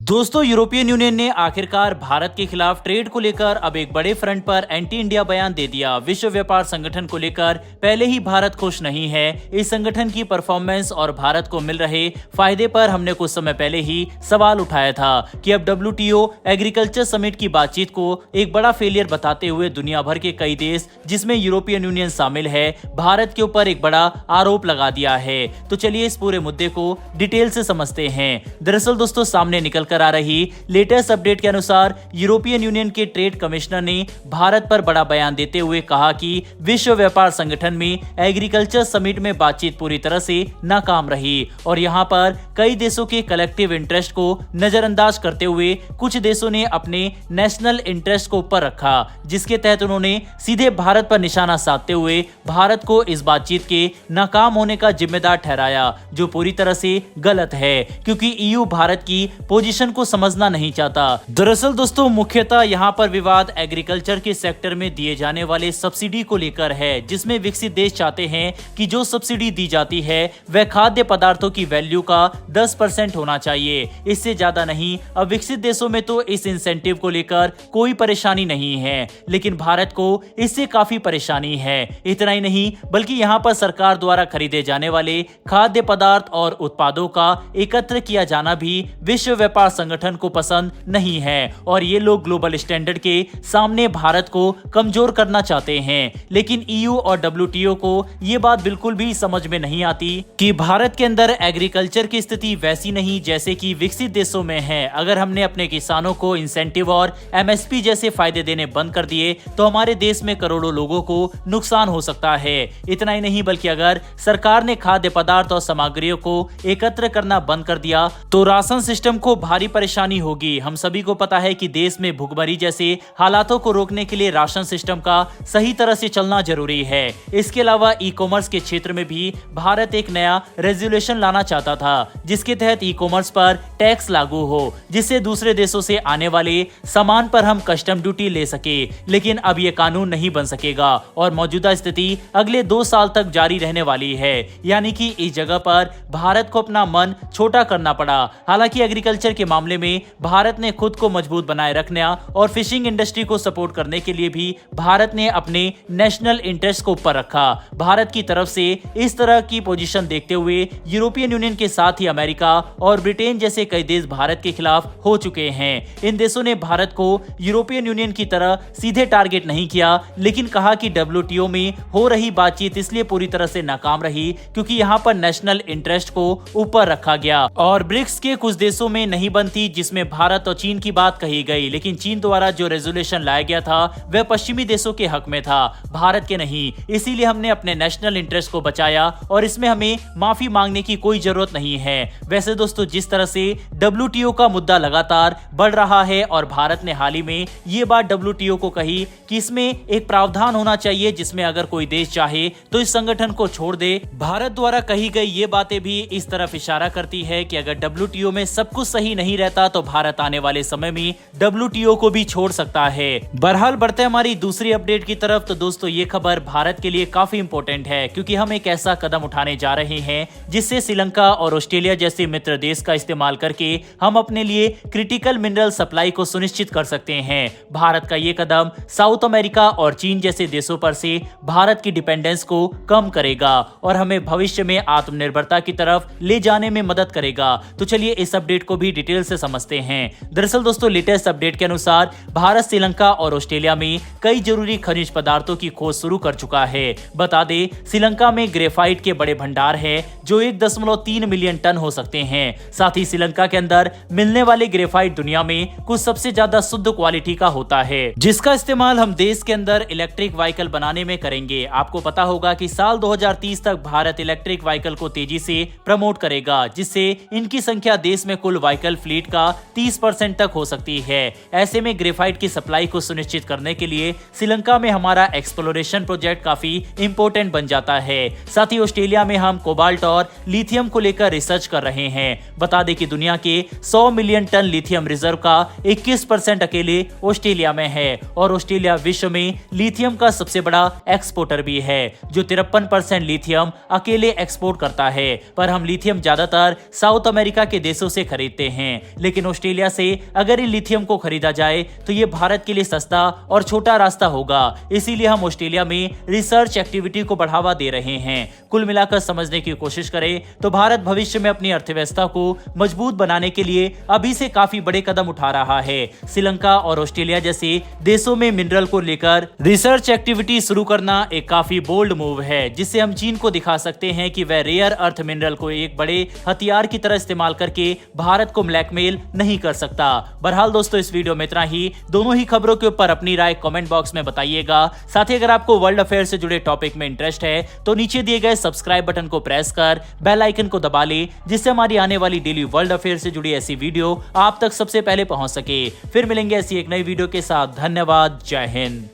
दोस्तों, European union ने आखिरकार भारत के खिलाफ ट्रेड को लेकर अब एक बड़े फ्रंट पर एंटी इंडिया बयान दे दिया। विश्व व्यापार संगठन को लेकर पहले ही भारत खुश नहीं है। इस संगठन की परफॉर्मेंस और भारत को मिल रहे फायदे पर हमने कुछ समय पहले ही सवाल उठाया था कि अब WTO एग्रीकल्चर समिट की बातचीत को एक बड़ा फेलियर बताते हुए दुनिया भर के कई देश, जिसमें यूरोपियन यूनियन शामिल है, भारत के ऊपर एक बड़ा आरोप लगा दिया है। तो चलिए इस पूरे मुद्दे को डिटेल से समझते हैं। दरअसल दोस्तों, सामने निकल कर आ रही लेटेस्ट अपडेट के अनुसार यूरोपियन यूनियन के ट्रेड कमिश्नर ने भारत पर बड़ा बयान देते हुए कहा कि विश्व व्यापार संगठन में एग्रीकल्चर समिट में बातचीत पूरी तरह से नाकाम रही और यहां पर कई देशों के कलेक्टिव इंटरेस्ट को नजरअंदाज करते हुए कुछ देशों ने अपने नेशनल इंटरेस्ट को ऊपर रखा, जिसके तहत उन्होंने सीधे भारत पर निशाना साधते हुए भारत को इस बातचीत के नाकाम होने का जिम्मेदार ठहराया, जो पूरी तरह से गलत है क्योंकि EU भारत की पोजीशन को समझना नहीं चाहता। दरअसल दोस्तों, मुख्यतः यहाँ पर विवाद एग्रीकल्चर के सेक्टर में दिए जाने वाले सब्सिडी को लेकर है, जिसमें विकसित देश चाहते हैं कि जो सब्सिडी दी जाती है वह खाद्य पदार्थों की वैल्यू का 10% होना चाहिए, इससे ज्यादा नहीं। अब विकसित देशों में तो इस इंसेंटिव को लेकर कोई परेशानी नहीं है, लेकिन भारत को इससे काफी परेशानी है। इतना ही नहीं बल्कि यहाँ पर सरकार द्वारा खरीदे जाने वाले खाद्य पदार्थ और उत्पादों का एकत्र किया जाना भी विश्व व्यापार संगठन को पसंद नहीं है और ये लोग ग्लोबल स्टैंडर्ड के सामने भारत को कमजोर करना चाहते हैं। लेकिन EU और WTO को ये बात बिल्कुल भी समझ में नहीं आती कि भारत के अंदर एग्रीकल्चर की स्थिति वैसी नहीं जैसे कि विकसित देशों में है। अगर हमने अपने किसानों को इंसेंटिव और MSP जैसे फायदे देने बंद कर दिए तो हमारे देश में करोड़ों लोगों को नुकसान हो सकता है। इतना ही नहीं बल्कि अगर सरकार ने खाद्य पदार्थ और सामग्रियों को एकत्र करना बंद कर दिया तो राशन सिस्टम को भारी परेशानी होगी। हम सभी को पता है कि देश में भुखमरी जैसे हालातों को रोकने के लिए राशन सिस्टम का सही तरह से चलना जरूरी है। इसके अलावा ई-कॉमर्स के क्षेत्र में भी भारत एक नया रेजुलेशन लाना चाहता था, जिसके तहत ई-कॉमर्स पर टैक्स लागू हो, जिससे दूसरे देशों से आने वाले सामान पर हम कस्टम ड्यूटी ले सके। लेकिन अब यह कानून नहीं बन सकेगा और मौजूदा स्थिति अगले 2 साल तक जारी रहने वाली है। यानी कि इस जगह पर भारत को अपना मन छोटा करना पड़ा। हालांकि एग्रीकल्चर के मामले में भारत ने खुद को मजबूत बनाए रखने और फिशिंग इंडस्ट्री को सपोर्ट करने के लिए भी भारत ने अपने नेशनल इंटरेस्ट को ऊपर रखा। भारत की तरफ से इस तरह की पोजीशन देखते हुए यूरोपियन यूनियन के साथ ही अमेरिका और ब्रिटेन जैसे कई देश भारत के खिलाफ हो चुके हैं। इन देशों ने भारत को यूरोपियन यूनियन की तरह सीधे टारगेट नहीं किया, लेकिन कहा कि WTO में हो रही बातचीत इसलिए पूरी तरह से नाकाम रही क्योंकि यहाँ पर नेशनल इंटरेस्ट को ऊपर रखा गया और ब्रिक्स के कुछ देशों में नहीं बनती, जिसमें भारत और चीन की बात कही गई। लेकिन चीन द्वारा जो रेजोल्यूशन लाया गया था वह पश्चिमी देशों के हक में था, भारत के नहीं। इसीलिए हमने अपने नेशनल इंटरेस्ट को बचाया और इसमें हमें माफी मांगने की कोई जरूरत नहीं है। वैसे दोस्तों, जिस तरह से WTO का मुद्दा लगातार बढ़ रहा है और भारत ने हाल ही में ये बात WTO को कही कि इसमें एक प्रावधान होना चाहिए जिसमें अगर कोई देश चाहे तो इस संगठन को छोड़ दे। भारत द्वारा कही गई ये बातें भी इस तरफ इशारा करती है कि अगर WTO में सब कुछ सही नहीं रहता तो भारत आने वाले समय में WTO को भी छोड़ सकता है। बहरहाल बढ़ते हमारी दूसरी अपडेट की तरफ। तो दोस्तों, ये खबर भारत के लिए काफी इंपॉर्टेंट है क्योंकि हम एक ऐसा कदम उठाने जा रहे हैं जिससे श्रीलंका और ऑस्ट्रेलिया जैसे मित्र देश का इस्तेमाल करके हम अपने लिए क्रिटिकल मिनरल सप्लाई को सुनिश्चित कर सकते हैं। भारत का ये कदम साउथ अमेरिका और चीन जैसे देशों पर से भारत की डिपेंडेंस को कम करेगा और हमें भविष्य में आत्मनिर्भरता की तरफ ले जाने में मदद करेगा। तो चलिए इस अपडेट को भी डिटेल से समझते हैं। दरअसल दोस्तों, लेटेस्ट अपडेट के अनुसार भारत श्रीलंका और ऑस्ट्रेलिया में कई जरूरी खनिज पदार्थों की खोज शुरू कर चुका है। बता दें, श्रीलंका में ग्रेफाइट के बड़े भंडार है जो 1.3 मिलियन टन हो सकते हैं। साथ ही श्रीलंका के अंदर मिलने वाले ग्रेफाइट दुनिया में कुछ सबसे ज्यादा शुद्ध क्वालिटी का होता है, जिसका इस्तेमाल हम देश के अंदर इलेक्ट्रिक व्हीकल बनाने में करेंगे। आपको पता होगा कि साल 2030 तक भारत इलेक्ट्रिक व्हीकल को तेजी से प्रमोट करेगा, जिससे इनकी संख्या देश में कुल व्हीकल फ्लीट का 30% तक हो सकती है। ऐसे में ग्रेफाइट की सप्लाई को सुनिश्चित करने के लिए श्रीलंका में हमारा एक्सप्लोरेशन प्रोजेक्ट काफी इंपॉर्टेंट बन जाता है। साथ ही ऑस्ट्रेलिया में हम कोबाल्ट और लिथियम को लेकर रिसर्च कर रहे हैं। बता दें कि दुनिया के 100 मिलियन टन लिथियम रिजर्व का 21% अकेले ऑस्ट्रेलिया में है और ऑस्ट्रेलिया विश्व में लिथियम का सबसे बड़ा एक्सपोर्टर भी है, जो 53% लिथियम अकेले एक्सपोर्ट करता है। पर हम लिथियम ज्यादातर साउथ अमेरिका के देशों से खरीदते हैं। लेकिन ऑस्ट्रेलिया से अगर इन लिथियम को खरीदा जाए तो ये भारत के लिए सस्ता और छोटा रास्ता होगा। इसीलिए हम ऑस्ट्रेलिया में रिसर्च एक्टिविटी को बढ़ावा दे रहे हैं। कुल मिलाकर समझने की कोशिश करें तो भारत भविष्य में अपनी अर्थव्यवस्था को मजबूत बनाने के लिए अभी से काफी बड़े कदम उठा रहा है। श्रीलंका और ऑस्ट्रेलिया जैसे देशों में मिनरल को लेकर रिसर्च एक्टिविटी शुरू करना एक काफी बोल्ड मूव है, जिससे हम चीन को दिखा सकते हैं कि वह रेयर अर्थ मिनरल को एक बड़े हथियार की तरह इस्तेमाल करके भारत को ब्लैकमेल नहीं कर सकता। बहरहाल दोस्तों, इस वीडियो में इतना ही। दोनों ही खबरों के ऊपर अपनी राय कमेंट बॉक्स में बताइएगा। साथ ही अगर आपको वर्ल्ड अफेयर से जुड़े टॉपिक में इंटरेस्ट है तो नीचे दिए गए सब्सक्राइब बटन को प्रेस कर बेल आइकन को दबा ले, जिससे हमारी आने वाली डेली वर्ल्ड अफेयर से जुड़ी ऐसी वीडियो आप तक सबसे पहले पहुंच सके। फिर मिलेंगे ऐसी एक नई वीडियो के साथ। धन्यवाद। जय हिंद।